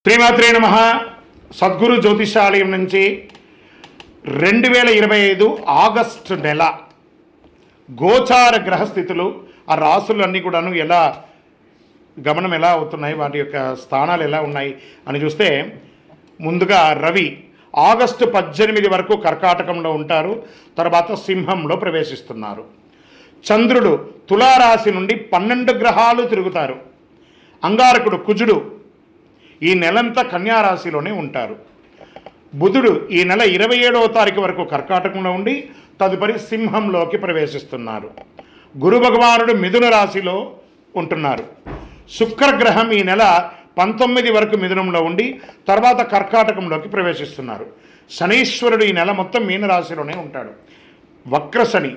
శ్రీమాత్రే నమః. సద్గురు జ్యోతిషాలయం నుంచి 2025 ఆగస్టు నెల గోచార గ్రహస్థితులు, ఆ రాసులన్నీ కూడాను ఎలా గమనం ఎలా అవుతున్నాయి, వాటి యొక్క స్థానాలు ఎలా ఉన్నాయి అని చూస్తే, ముందుగా రవి ఆగస్టు 18 వరకు కర్కాటకంలో ఉంటారు, తర్వాత సింహంలో ప్రవేశిస్తున్నారు. చంద్రుడు తులారాశి నుండి 12 గ్రహాలు తిరుగుతారు. అంగారకుడు కుజుడు ఈ నెలంతా కన్యారాశిలోనే ఉంటారు. బుధుడు ఈ నెల 27వ తారీఖు వరకు కర్కాటకంలో ఉండి తదుపరి సింహంలోకి ప్రవేశిస్తున్నారు. గురు భగవానుడు మిథున రాశిలో ఉంటున్నారు. శుక్రగ్రహం ఈ నెల 19 వరకు మిథునంలో ఉండి తర్వాత కర్కాటకంలోకి ప్రవేశిస్తున్నారు. శనీశ్వరుడు ఈ నెల మొత్తం మీనరాశిలోనే ఉంటాడు. వక్రశని.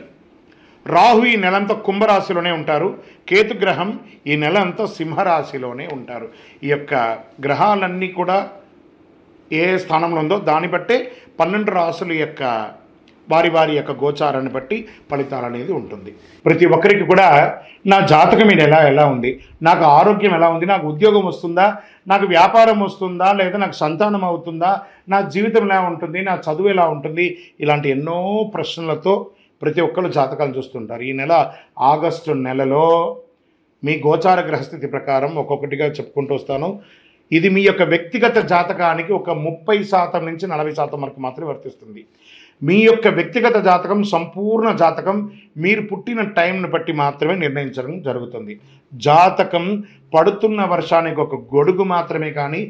రాహు ఈ నెలంతా కుంభరాశిలోనే ఉంటారు. కేతుగ్రహం ఈ నెల అంతా సింహరాశిలోనే ఉంటారు. ఈ యొక్క గ్రహాలన్నీ కూడా ఏ స్థానంలో ఉందో దాన్ని బట్టే 12 రాశుల యొక్క వారి యొక్క గోచారాన్ని బట్టి ఫలితాలు అనేది ఉంటుంది. ప్రతి ఒక్కరికి కూడా నా జాతకం ఇది ఎలా ఉంది, నాకు ఆరోగ్యం ఎలా ఉంది, నాకు ఉద్యోగం వస్తుందా, నాకు వ్యాపారం వస్తుందా, లేదా నాకు సంతానం అవుతుందా, నా జీవితం ఎలా ఉంటుంది, నా చదువు ఎలా ఉంటుంది, ఇలాంటి ఎన్నో ప్రశ్నలతో ప్రతి ఒక్కరు జాతకాలు చూస్తుంటారు. ఈ నెల ఆగస్టు నెలలో మీ గోచార గ్రహస్థితి ప్రకారం ఒక్కొక్కటిగా చెప్పుకుంటూ వస్తాను. ఇది మీ యొక్క వ్యక్తిగత జాతకానికి ఒక 30% నుంచి 40% వరకు మాత్రమే వర్తిస్తుంది. మీ యొక్క వ్యక్తిగత జాతకం, సంపూర్ణ జాతకం మీరు పుట్టిన టైంను బట్టి మాత్రమే నిర్ణయించడం జరుగుతుంది. జాతకం పడుతున్న వర్షానికి ఒక గొడుగు మాత్రమే, కానీ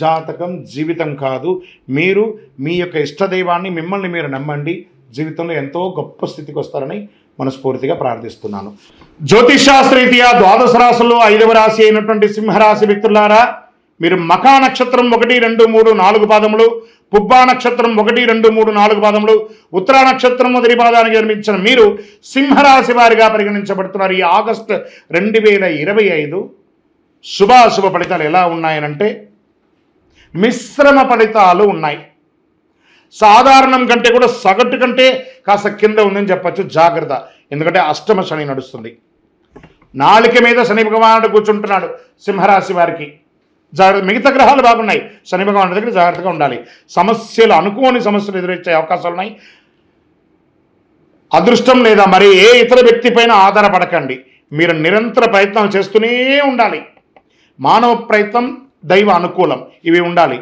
జాతకం జీవితం కాదు. మీరు మీ యొక్క ఇష్టదైవాన్ని, మిమ్మల్ని మీరు నమ్మండి, జీవితంలో ఎంతో గొప్ప స్థితికి వస్తారని మనస్ఫూర్తిగా ప్రార్థిస్తున్నాను. జ్యోతిషాస్త్రరీత్యా ద్వాదశ రాశుల్లో 5వ రాశి అయినటువంటి సింహరాశి వ్యక్తులారా, మీరు మఖా నక్షత్రం 1, 2, 3, 4 పాదములు, పుబ్బా నక్షత్రం 1, 2, 3, 4 పాదములు, ఉత్తరా నక్షత్రం మొదటి పాదానికి జన్మించిన మీరు సింహరాశి వారిగా పరిగణించబడుతున్నారు. ఈ ఆగస్టు 2025 శుభాశుభ ఫలితాలు ఎలా ఉన్నాయనంటే, మిశ్రమ ఫలితాలు ఉన్నాయి. సాధారణం కంటే కూడా సగటు కంటే కాస్త కింద ఉందని చెప్పచ్చు. జాగ్రత్త, ఎందుకంటే అష్టమ శని నడుస్తుంది. నాలుక మీద శని భగవానుడు కూర్చుంటున్నాడు సింహరాశి వారికి. జాగ్రత్త. మిగతా గ్రహాలు బాగున్నాయి, శని భగవానుడి దగ్గర జాగ్రత్తగా ఉండాలి. సమస్యలు, అనుకోని సమస్యలు ఎదురొచ్చే అవకాశాలు ఉన్నాయి. అదృష్టం లేదా మరి ఏ ఇతర వ్యక్తి పైన ఆధారపడకండి. మీరు నిరంతర ప్రయత్నాలు చేస్తూనే ఉండాలి. మానవ ప్రయత్నం, దైవ అనుకూలం, ఇవి ఉండాలి.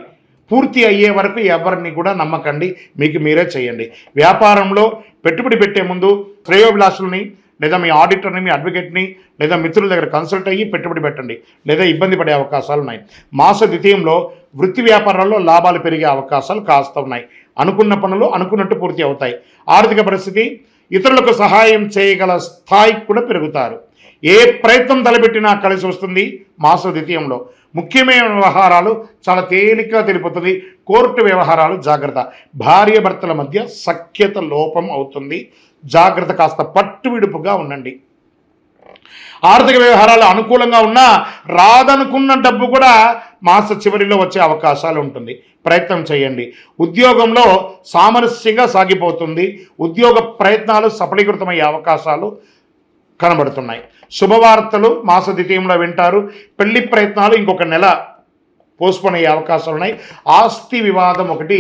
పూర్తి అయ్యే వరకు ఎవరిని కూడా నమ్మకండి, మీకు మీరే చేయండి. వ్యాపారంలో పెట్టుబడి పెట్టే ముందు శ్రేయోభిలాషుల్ని, లేదా మీ ఆడిటర్ని, మీ అడ్వకేట్ని, లేదా మిత్రుల దగ్గర కన్సల్ట్ అయ్యి పెట్టుబడి పెట్టండి, లేదా ఇబ్బంది పడే అవకాశాలు ఉన్నాయి. మాస ద్వితీయంలో వృత్తి వ్యాపారాల్లో లాభాలు పెరిగే అవకాశాలు కాస్త ఉన్నాయి. అనుకున్న పనులు అనుకున్నట్టు పూర్తి అవుతాయి. ఆర్థిక పరిస్థితి, ఇతరులకు సహాయం చేయగల స్థాయికి కూడా పెరుగుతారు. ఏ ప్రయత్నం తలపెట్టినా కలిసి వస్తుంది. మాస ద్వితీయంలో ముఖ్యమైన వ్యవహారాలు చాలా తేలికగా తెలిపోతుంది. కోర్టు వ్యవహారాలు జాగ్రత్త. భార్య భర్తల మధ్య సఖ్యత లోపం అవుతుంది, జాగ్రత్త. కాస్త పట్టు విడుపుగా ఉండండి. ఆర్థిక వ్యవహారాలు అనుకూలంగా ఉన్నా రాదనుకున్న డబ్బు కూడా మాస చివరిలో వచ్చే అవకాశాలు ఉంటుంది. ప్రయత్నం చేయండి. ఉద్యోగంలో సామరస్యంగా సాగిపోతుంది. ఉద్యోగ ప్రయత్నాలు సఫలీకృతమయ్యే అవకాశాలు కనబడుతున్నాయి. శుభవార్తలు మాస ద్వితీయంలో వింటారు. పెళ్లి ప్రయత్నాలు ఇంకొక నెల పోస్ట్పోన్ అయ్యే అవకాశాలు ఉన్నాయి. ఆస్తి వివాదం ఒకటి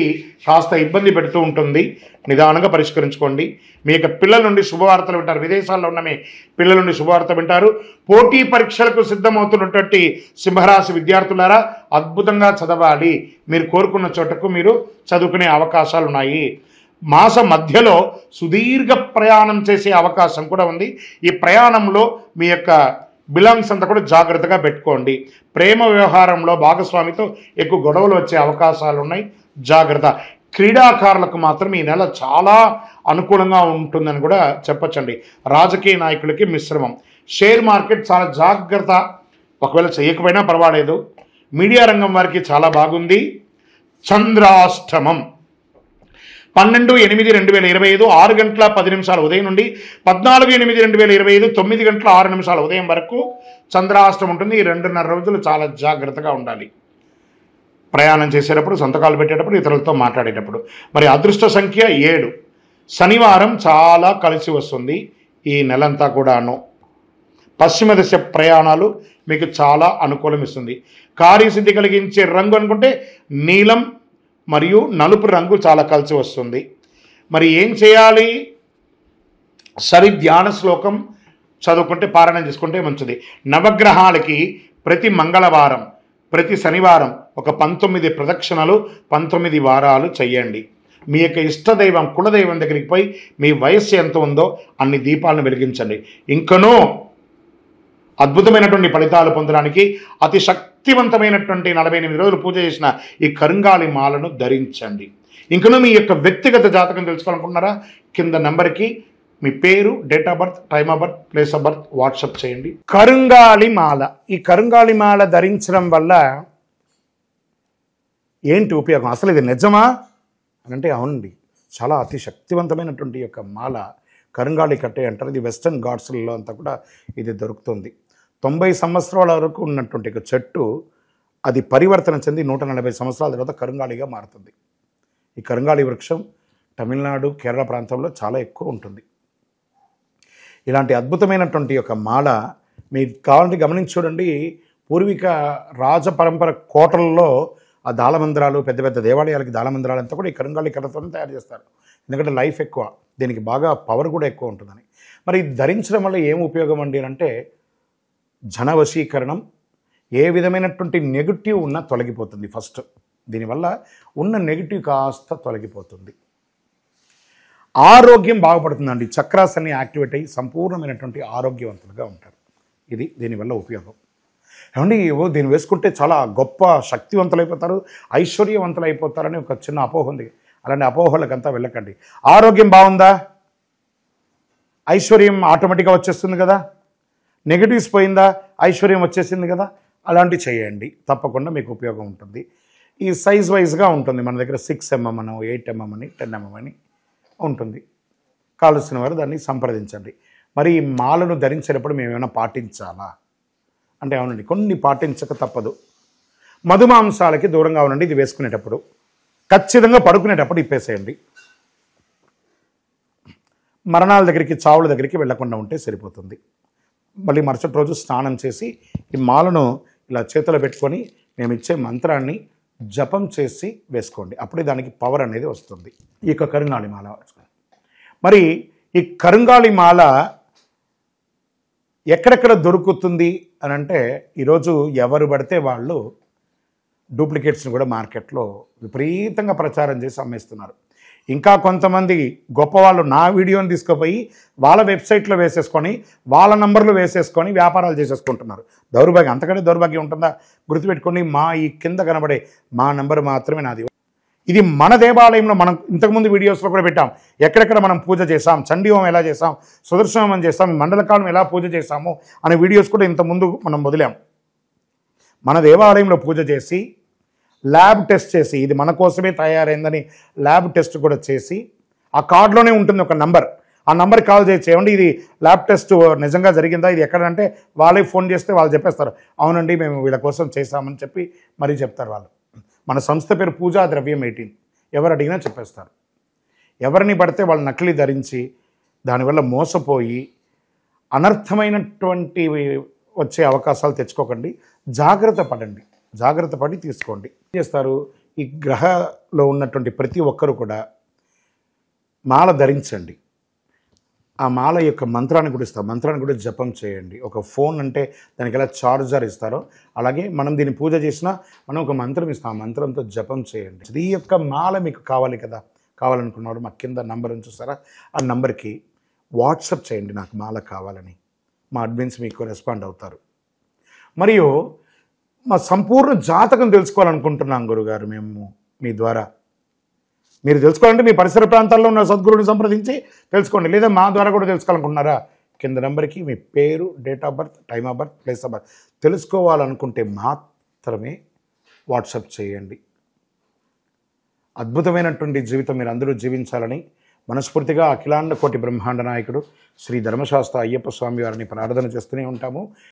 కాస్త ఇబ్బంది పెడుతూ ఉంటుంది, నిదానంగా పరిష్కరించుకోండి. మీ యొక్క పిల్లల నుండి శుభవార్తలు వింటారు. విదేశాల్లో ఉన్న మీ పిల్లల నుండి శుభవార్త వింటారు. పోటీ పరీక్షలకు సిద్ధమవుతున్నటువంటి సింహరాశి విద్యార్థులారా, అద్భుతంగా చదవాలి. మీరు కోరుకున్న చోటకు మీరు చదువుకునే అవకాశాలు ఉన్నాయి. మాస మధ్యలో సుదీర్ఘ ప్రయాణం చేసే అవకాశం కూడా ఉంది. ఈ ప్రయాణంలో మీ యొక్క బిలాంగ్స్ అంతా కూడా జాగ్రత్తగా పెట్టుకోండి. ప్రేమ వ్యవహారంలో భాగస్వామితో ఎక్కువ గొడవలు వచ్చే అవకాశాలు ఉన్నాయి, జాగ్రత్త. క్రీడాకారులకు మాత్రం ఈ నెల చాలా అనుకూలంగా ఉంటుందని కూడా చెప్పచ్చండి. రాజకీయ నాయకులకి మిశ్రమం. షేర్ మార్కెట్ చాలా జాగ్రత్త, ఒకవేళ చేయకపోయినా పర్వాలేదు. మీడియా రంగం వారికి చాలా బాగుంది. చంద్రాష్టమం 12/8/2025 6 గంటల 10 నిమిషాల ఉదయం నుండి 14/8/2025 9 గంటల 6 నిమిషాల ఉదయం వరకు చంద్రాష్టమం ఉంటుంది. ఈ 2.5 రోజులు చాలా జాగ్రత్తగా ఉండాలి. ప్రయాణం చేసేటప్పుడు, సంతకాలు పెట్టేటప్పుడు, ఇతరులతో మాట్లాడేటప్పుడు. మరి అదృష్ట సంఖ్య 7. శనివారం చాలా కలిసి వస్తుంది ఈ నెలంతా కూడాను. పశ్చిమ దిశ ప్రయాణాలు మీకు చాలా అనుకూలం ఇస్తుంది. కార్యసిద్ధి కలిగించే రంగు అనుకుంటే నీలం మరియు నలుపు రంగు చాలా కలిసి వస్తుంది. మరి ఏం చేయాలి? సరి ధ్యాన శ్లోకం చదువుకుంటే పారాయణం చేసుకుంటే మంచిది. నవగ్రహాలకి ప్రతి మంగళవారం ప్రతి శనివారం ఒక 19 ప్రదక్షిణలు 19 వారాలు చెయ్యండి. మీ యొక్క ఇష్టదైవం కులదైవం దగ్గరికి పోయి మీ వయస్సు ఎంత ఉందో అన్ని దీపాలను వెలిగించండి. ఇంకనూ అద్భుతమైనటువంటి ఫలితాలు పొందడానికి అతి శక్తివంతమైనటువంటి 48 రోజులు పూజ చేసిన ఈ కరుంగాళి మాలను ధరించండి. ఇంకనూ మీ యొక్క వ్యక్తిగత జాతకం తెలుసుకోవాలనుకుంటున్నారా? కింద నెంబర్కి మీ పేరు, date of birth, time of birth, place of birth WhatsApp చేయండి. కరుంగాళి మాల. ఈ కరుంగాళి మాల ధరించడం వల్ల ఏంటి ఉపయోగం? అసలు ఇది నిజమా అని అంటే అవునండి, చాలా అతి శక్తివంతమైనటువంటి యొక్క మాల కరుంగాళి కట్టే అంటారు. ఇది వెస్టర్న్ ఘాట్స్లలో అంతా కూడా ఇది దొరుకుతుంది. 90 సంవత్సరాల వరకు ఉన్నటువంటి ఒక చెట్టు అది పరివర్తన చెంది 140 సంవత్సరాల తర్వాత కరుంగాళిగా మారుతుంది. ఈ కరుంగాళి వృక్షం తమిళనాడు, కేరళ ప్రాంతంలో చాలా ఎక్కువ ఉంటుంది. ఇలాంటి అద్భుతమైనటువంటి యొక్క మాల మీరు కావాలంటే గమనించి చూడండి. పూర్వీక రాజ పరంపర కోటలలో ఆ దాళమందిరాలు, పెద్ద పెద్ద దేవాలయాలకి దాళమందిరాలు అంతా కూడా ఈ కరుంగాళి కర్రతో తయారు చేస్తారు. ఎందుకంటే లైఫ్ ఎక్కువ, దీనికి బాగా పవర్ కూడా ఎక్కువ ఉంటుందని. మరి ధరించడం వల్ల ఏం ఉపయోగం అండి అంటే జనవశీకరణం, ఏ విధమైనటువంటి నెగిటివ్ ఉన్నా తొలగిపోతుంది. ఫస్ట్ దీనివల్ల ఉన్న నెగిటివ్ కాస్త తొలగిపోతుంది. ఆరోగ్యం బాగుపడుతుందండి. చక్రాస్ అన్ని యాక్టివేట్ అయ్యి సంపూర్ణమైనటువంటి ఆరోగ్యవంతులుగా ఉంటారు. ఇది దీనివల్ల ఉపయోగం. ఏమండి దీన్ని వేసుకుంటే చాలా గొప్ప శక్తివంతులైపోతారు, ఐశ్వర్యవంతులు అయిపోతారని ఒక చిన్న అపోహ ఉంది. అలాంటి అపోహలకంతా వెళ్ళకండి. ఆరోగ్యం బాగుందా, ఐశ్వర్యం ఆటోమేటిక్గా వచ్చేస్తుంది కదా. నెగిటివ్స్ పోయిందా, ఐశ్వర్యం వచ్చేసింది కదా. అలాంటివి చేయండి, తప్పకుండా మీకు ఉపయోగం ఉంటుంది. ఈ సైజ్ వైజ్గా ఉంటుంది. మన దగ్గర 6 mm అని, 8 mm అని, 10 mm అని ఉంటుంది. కావలసిన వారు దాన్ని సంప్రదించండి. మరి ఈ మాలను ధరించేటప్పుడు మేము ఏమైనా పాటించాలా అంటే అవునండి, కొన్ని పాటించక తప్పదు. మధుమాంసాలకి దూరంగా ఉండండి. ఇది వేసుకునేటప్పుడు ఖచ్చితంగా పడుకునేటప్పుడు ఇప్పేసేయండి. మరణాల దగ్గరికి, చావుల దగ్గరికి వెళ్లకుండా ఉంటే సరిపోతుంది. మళ్ళీ మరుసటి రోజు స్నానం చేసి ఈ మాలను ఇలా చేతిలో పెట్టుకొని మేము ఇచ్చే మంత్రాన్ని జపం చేసి వేసుకోండి. అప్పుడే దానికి పవర్ అనేది వస్తుంది. ఈ యొక్క కరుంగాళి మాల. మరి ఈ కరుంగాళి మాల ఎక్కడెక్కడ దొరుకుతుంది అని అంటే ఈరోజు ఎవరు పడితే వాళ్ళు డూప్లికేట్స్ని కూడా మార్కెట్లో విపరీతంగా ప్రచారం చేసి అమ్మేస్తున్నారు. ఇంకా కొంతమంది గొప్పవాళ్ళు నా వీడియోని తీసుకుపోయి వాళ్ళ వెబ్సైట్లో వేసేసుకొని వాళ్ళ నంబర్లు వేసేసుకొని వ్యాపారాలు చేసేసుకుంటున్నారు. దౌర్భాగ్యం, అంతకంటే దౌర్భాగ్యం ఉంటుందా? గుర్తుపెట్టుకొని మా ఈ కింద కనబడే మా నెంబర్ మాత్రమే నాది. ఇది మన దేవాలయంలో మనం ఇంతకుముందు వీడియోస్లో కూడా పెట్టాం. ఎక్కడెక్కడ మనం పూజ చేసాం, చండీహోమం ఎలా చేసాం, సుదర్శనం చేసాం, మండలకాలం ఎలా పూజ చేసాము అనే వీడియోస్ కూడా ఇంతకుముందు మనం వదిలాం. మన దేవాలయంలో పూజ చేసి ల్యాబ్ టెస్ట్ చేసి ఇది మన కోసమే తయారైందని ల్యాబ్ టెస్ట్ కూడా చేసి ఆ కార్డులోనే ఉంటుంది ఒక నంబర్. ఆ నంబర్కి కాల్ చేసి ఏమండి ఇది ల్యాబ్ టెస్ట్ నిజంగా జరిగిందా, ఇది ఎక్కడంటే వాళ్ళే ఫోన్ చేస్తే వాళ్ళు చెప్పేస్తారు అవునండి మేము వీళ్ళ కోసం చేశామని చెప్పి మరీ చెప్తారు వాళ్ళు. మన సంస్థ పేరు పూజా ద్రవ్యం 18. ఎవరు అడిగినా చెప్పేస్తారు. ఎవరిని పడితే వాళ్ళు నకిలీ ధరించి దానివల్ల మోసపోయి అనర్థమైనటువంటి వచ్చే అవకాశాలు తెచ్చుకోకండి. జాగ్రత్త పడండి, జాగ్రత్త పడి తీసుకోండి. ఏం చేస్తారు? ఈ గ్రహలో ఉన్నటువంటి ప్రతి ఒక్కరు కూడా మాల ధరించండి. ఆ మాల యొక్క మంత్రాన్ని కూడా ఇస్తాం, మంత్రాన్ని కూడా జపం చేయండి. ఒక ఫోన్ అంటే దానికి ఎలా చార్జర్ ఇస్తారో అలాగే మనం దీన్ని పూజ చేసినా మనం ఒక మంత్రం ఇస్తాం, ఆ మంత్రంతో జపం చేయండి. ఈ యొక్క మాల మీకు కావాలి కదా, కావాలనుకున్నారు మా కింద నంబర్ చూసారా, ఆ నంబర్కి వాట్సాప్ చేయండి నాకు మాల కావాలని. మా అడ్మిన్స్ మీకు రెస్పాండ్ అవుతారు. మరియు మా సంపూర్ణ జాతకం తెలుసుకోవాలనుకుంటున్నాం గురుగారు మేము మీ ద్వారా. మీరు తెలుసుకోవాలంటే మీ పరిసర ప్రాంతాల్లో ఉన్న సద్గురుని సంప్రదించి తెలుసుకోండి, లేదా మా ద్వారా కూడా తెలుసుకోవాలనుకుంటున్నారా కింద నెంబర్కి మీ పేరు, date of birth, time of birth, place of birth తెలుసుకోవాలనుకుంటే మాత్రమే వాట్సాప్ చేయండి. అద్భుతమైనటువంటి జీవితం మీరు అందరూ జీవించాలని మనస్ఫూర్తిగా అఖిలాండ కోటి బ్రహ్మాండ నాయకుడు శ్రీ ధర్మశాస్త్ర అయ్యప్ప స్వామి వారిని ప్రార్థన చేస్తూనే ఉంటాము.